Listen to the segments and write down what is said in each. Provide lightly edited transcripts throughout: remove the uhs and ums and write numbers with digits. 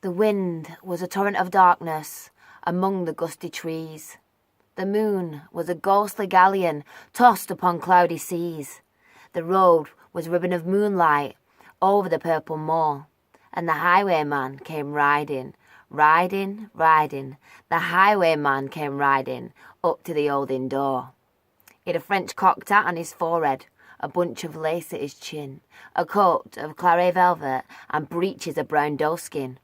The wind was a torrent of darkness among the gusty trees. The moon was a ghostly galleon tossed upon cloudy seas. The road was a ribbon of moonlight over the purple moor, and the highwayman came riding, riding, riding. The highwayman came riding up to the old inn door. He'd a French cocked hat on his forehead, a bunch of lace at his chin, a coat of claret velvet, and breeches of brown doeskin.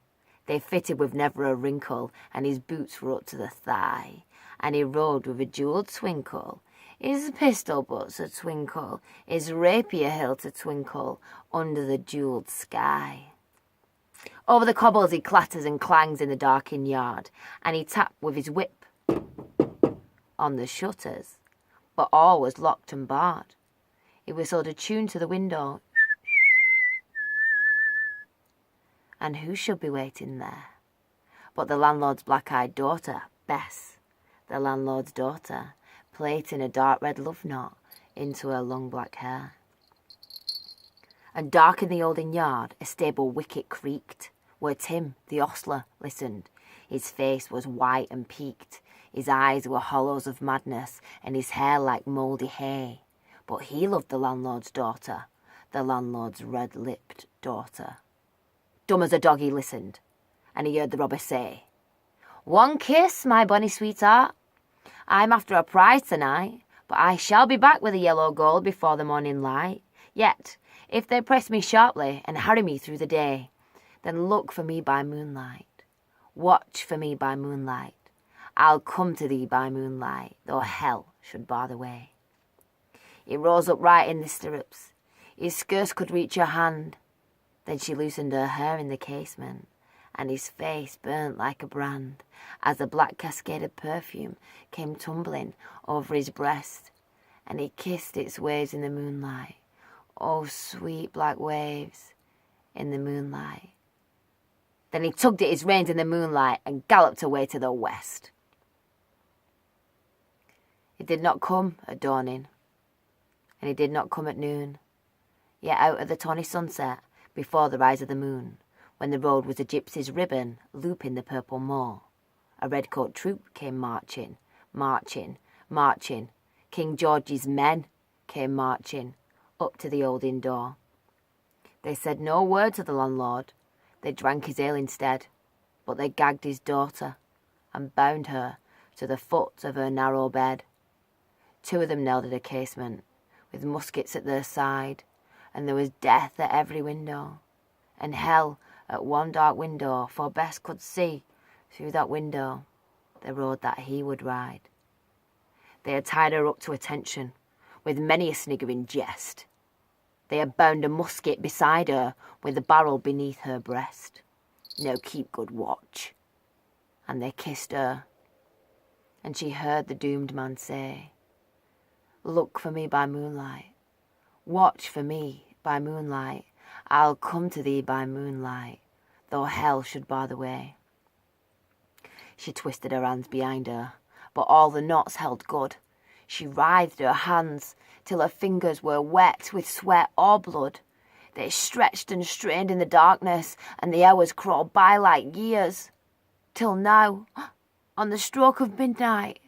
They fitted with never a wrinkle, and his boots were up to the thigh, and he rode with a jewelled twinkle. His pistol butts a twinkle, his rapier hilt a twinkle, under the jewelled sky. Over the cobbles he clatters and clangs in the darkened yard, and he tapped with his whip on the shutters, but all was locked and barred. He whistled a tune to the window, and who should be waiting there but the landlord's black-eyed daughter, Bess, the landlord's daughter, plaiting a dark red love knot into her long black hair. And dark in the old inn yard a stable wicket creaked, where Tim, the ostler, listened. His face was white and peaked, his eyes were hollows of madness, and his hair like mouldy hay. But he loved the landlord's daughter, the landlord's red-lipped daughter. Dumb as a dog he listened, and he heard the robber say, "One kiss, my bonny sweetheart. I'm after a prize tonight, but I shall be back with the yellow gold before the morning light. Yet, if they press me sharply and harry me through the day, then look for me by moonlight. Watch for me by moonlight. I'll come to thee by moonlight, though hell should bar the way." He rose upright in the stirrups. He scarce could reach her hand. Then she loosened her hair in the casement, and his face burnt like a brand as the black cascade of perfume came tumbling over his breast, and he kissed its waves in the moonlight. Oh, sweet black waves in the moonlight. Then he tugged at his reins in the moonlight and galloped away to the west. It did not come at dawning, and it did not come at noon, yet out of the tawny sunset, before the rise of the moon, when the road was a gypsy's ribbon looping the purple moor, a red-coat troop came marching, marching, marching. King George's men came marching up to the old inn door. They said no word to the landlord. They drank his ale instead, but they gagged his daughter and bound her to the foot of her narrow bed. 2 of them knelt at a casement, with muskets at their side, and there was death at every window, and hell at one dark window, for Bess could see through that window the road that he would ride. They had tied her up to attention, with many a sniggering jest. They had bound a musket beside her, with the barrel beneath her breast. Now keep good watch. And they kissed her, and she heard the doomed man say, "Look for me by moonlight. Watch for me by moonlight. I'll come to thee by moonlight, though hell should bar the way." She twisted her hands behind her, but all the knots held good. She writhed her hands till her fingers were wet with sweat or blood. They stretched and strained in the darkness, and the hours crawled by like years, till now, on the stroke of midnight,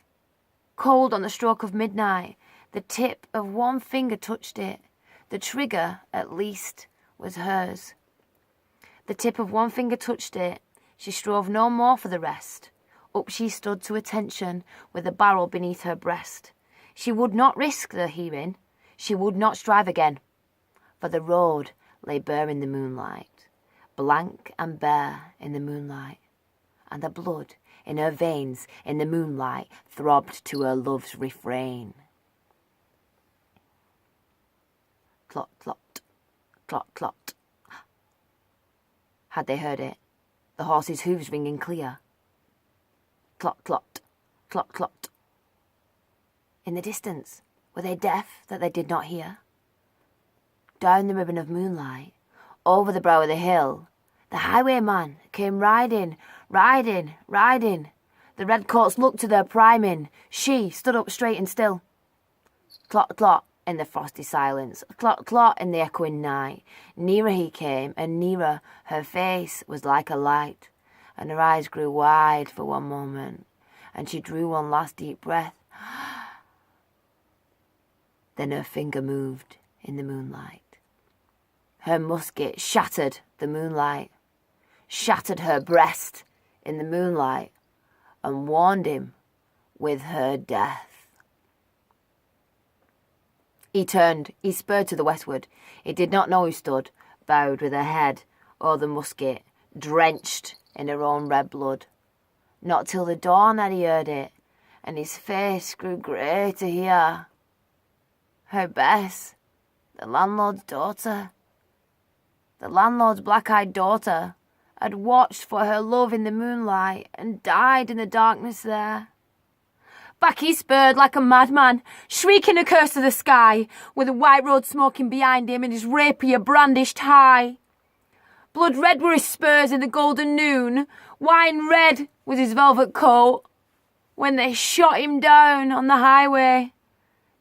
cold on the stroke of midnight, the tip of one finger touched it. The trigger, at least, was hers. The tip of one finger touched it. She strove no more for the rest. Up she stood to attention, with the barrel beneath her breast. She would not risk the hearing. She would not strive again. For the road lay bare in the moonlight, blank and bare in the moonlight, and the blood in her veins in the moonlight throbbed to her love's refrain. Clot, clot, clot, clot. Had they heard it? The horses' hooves ringing clear. Clot, clot, clot, clot. In the distance, were they deaf that they did not hear? Down the ribbon of moonlight, over the brow of the hill, the highwayman came riding, riding, riding. The redcoats looked to their priming. She stood up straight and still. Clot, clot, in the frosty silence, clot, clot in the echoing night. Nearer he came, and nearer her face was like a light. and her eyes grew wide for one moment, and she drew one last deep breath. Then her finger moved in the moonlight. Her musket shattered the moonlight, shattered her breast in the moonlight, and warned him with her death. He turned, he spurred to the westward. He did not know who stood, bowed with her head o'er the musket, drenched in her own red blood. Not till the dawn had he heard it, and his face grew grey to hear. Her Bess, the landlord's daughter, the landlord's black-eyed daughter, had watched for her love in the moonlight and died in the darkness there. Back he spurred like a madman, shrieking a curse to the sky, with the white road smoking behind him and his rapier brandished high. Blood red were his spurs in the golden noon, wine red was his velvet coat, when they shot him down on the highway,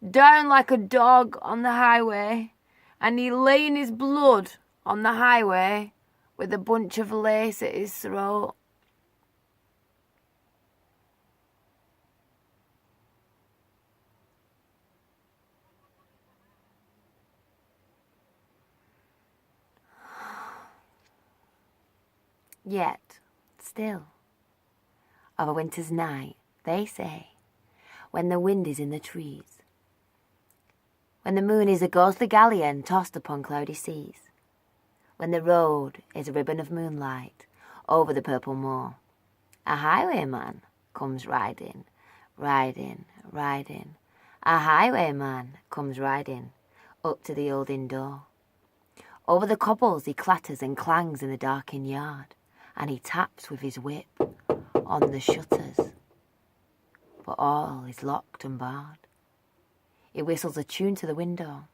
down like a dog on the highway, and he lay in his blood on the highway with a bunch of lace at his throat. Yet, still, of a winter's night, they say, when the wind is in the trees, when the moon is a ghostly galleon tossed upon cloudy seas, when the road is a ribbon of moonlight over the purple moor, a highwayman comes riding, riding, riding. A highwayman comes riding up to the old inn door. Over the cobbles he clatters and clangs in the darkened yard, and he taps with his whip on the shutters, but all is locked and barred. He whistles a tune to the window.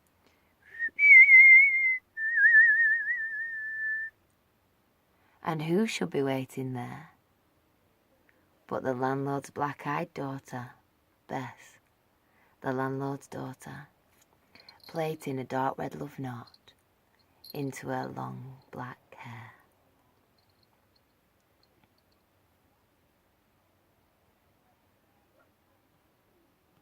And who should be waiting there but the landlord's black-eyed daughter, Bess, the landlord's daughter, plaiting a dark red love knot into her long black hair.